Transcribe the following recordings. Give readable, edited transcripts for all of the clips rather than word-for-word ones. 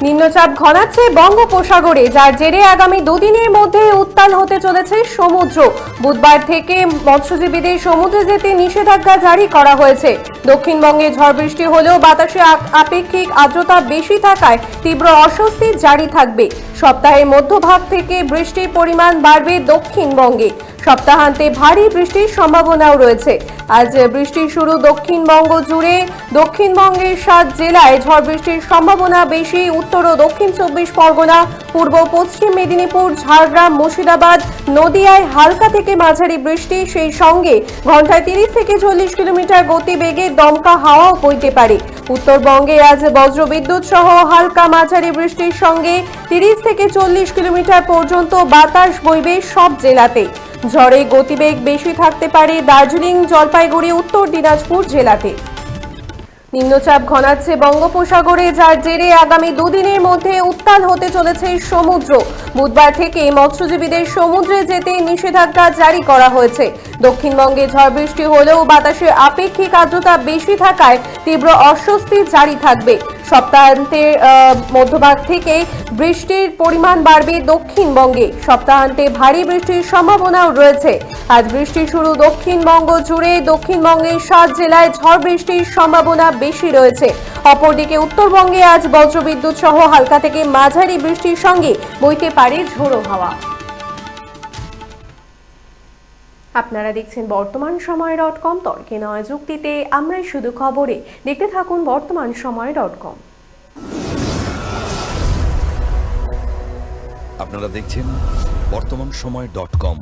নিম্নচাপ ঘনাচ্ছে বঙ্গোপসাগরে, যার জেরে আগামী দুদিনের মধ্যে উত্তাল হতে চলেছে সমুদ্র। বুধবার থেকে মৎস্যজীবীদের সমুদ্রে যেতে নিষেধাজ্ঞা জারি করা হয়েছে। দক্ষিণবঙ্গে ঝড় বৃষ্টি হলেও বাতাসে আপেক্ষিক আর্দ্রতা বেশি থাকায় তীব্র অস্বস্তি জারি থাকবে। সপ্তাহের মধ্যভাগ থেকে বৃষ্টির পরিমাণ বাড়বে দক্ষিণবঙ্গে। সপ্তাহান্তে ভারী বৃষ্টির সম্ভাবনাও রয়েছে। আজ বৃষ্টির শুরু দক্ষিণবঙ্গ জুড়ে। দক্ষিণবঙ্গের 7 জেলায় ঝড় বৃষ্টির সম্ভাবনা বেশি। উত্তর ও দক্ষিণ 24 পরগনা, পূর্ব পশ্চিম মেদিনীপুর, ঝাড়গ্রাম, মুর্শিদাবাদ, নদিয়ায় হালকা থেকে মাঝারি বৃষ্টি, সেই সঙ্গে ঘন্টায় 30 থেকে 40 কিলোমিটার গতিবেগে দমকা হাওয়াও বইতে পারে। উত্তরবঙ্গে আজ বজ্রবিদ্যুৎ সহ হালকা মাঝারি বৃষ্টির সঙ্গে 30 থেকে 40 কিলোমিটার পর্যন্ত বাতাস বইবে সব জেলাতে। ঝড়ে গতিবেগ বেশি থাকতে পারে দার্জিলিং, জলপাইগুড়ি, উত্তর দিনাজপুর জেলাতে। নিম্নচাপ ঘনাচ্ছে বঙ্গোপসাগরে, যার জেরে আগামী দুদিনের মধ্যে উত্তাল হতে চলেছে সমুদ্র। বুধবার থেকে মৎস্যজীবীদের সমুদ্রে যেতে নিষেধাজ্ঞা জারি করা হয়েছে। দক্ষিণবঙ্গে ঝড় বৃষ্টি হলেও বাতাসে আপেক্ষিক আর্দ্রতা বেশি থাকায় তীব্র অস্বস্তি জারি থাকবে। সপ্তাহান্তের মধ্যভাগ থেকে বৃষ্টির পরিমাণ বাড়বে দক্ষিণবঙ্গে। সপ্তাহান্তে ভারী বৃষ্টির সম্ভাবনাও রয়েছে। আজ বৃষ্টি শুরু দক্ষিণবঙ্গ জুড়ে। দক্ষিণবঙ্গের 7 জেলায় ঝড় বৃষ্টির সম্ভাবনা বেশি রয়েছে। অপরদিকে উত্তরবঙ্গে আজ বজ্রবিদ্যুৎ সহ হালকা থেকে মাঝারি বৃষ্টির সঙ্গে বইতে পারে ঝোড়ো হাওয়া। আপনারা দেখছেন বর্তমান সময় .com, তর্কে নয় যুক্তিতে আমরাই শুধু খবরে। দেখতে থাকুন বর্তমান সময় .com। আপনারা দেখছেন বর্তমান সময় .com।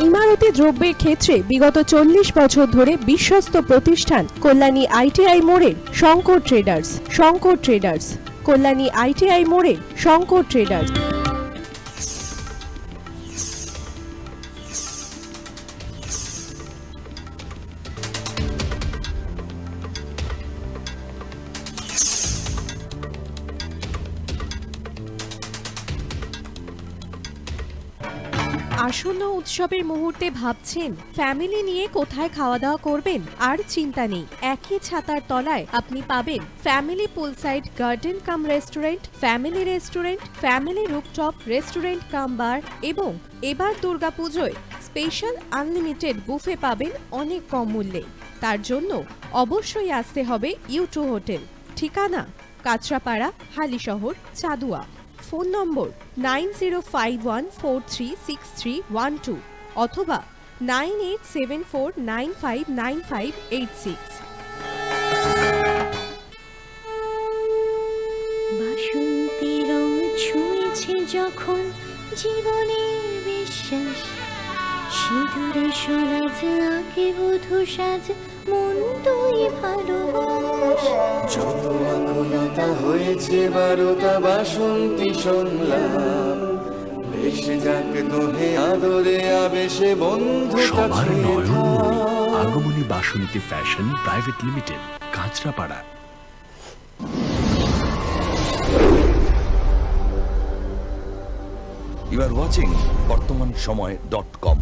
ইমারতি দ্রব্যের ক্ষেত্রে বিগত 40 বছর ধরে বিশ্বস্ত প্রতিষ্ঠান কল্যাণী ITI মোড়ের শঙ্কর ট্রেডার্স। কল্যাণী ITI মোড়ের শঙ্কর ট্রেডার্স। আসন্ন উৎসবের মুহূর্তে ভাবছেন ফ্যামিলি নিয়ে কোথায় খাওয়া দাওয়া করবেন? আর চিন্তা নেই, একই ছাতার তলায় আপনি পাবেন family poolside garden cum restaurant, family rooftop restaurant cum bar, এবং এবার দুর্গাপুজোয় স্পেশাল আনলিমিটেড বুফে পাবেন অনেক কম মূল্যে। তার জন্য অবশ্যই আসতে হবে U2 হোটেল। ঠিকানা কাঁচরাপাড়া, হালিশহর, চাদুয়া। ফোন নম্বর 9051436312 অথবা 9874959586। বাসন্তী রং ছুঁয়েছে যখন জীবনের বিশ্বাস, সিঁদুরে সরাজ আঁকে বধূ সাজ, মন তুই ভালোবাস। যত আকুলতা হয়েছে বারোটা বাসন্তী সংলাপ, ভেসে যাক দোহে আদরে আবেশে বন্ধু সবার নয়ন Agamani Basanti fashion private limited, Kanchrapara. You are watching বর্তমান সময় .com।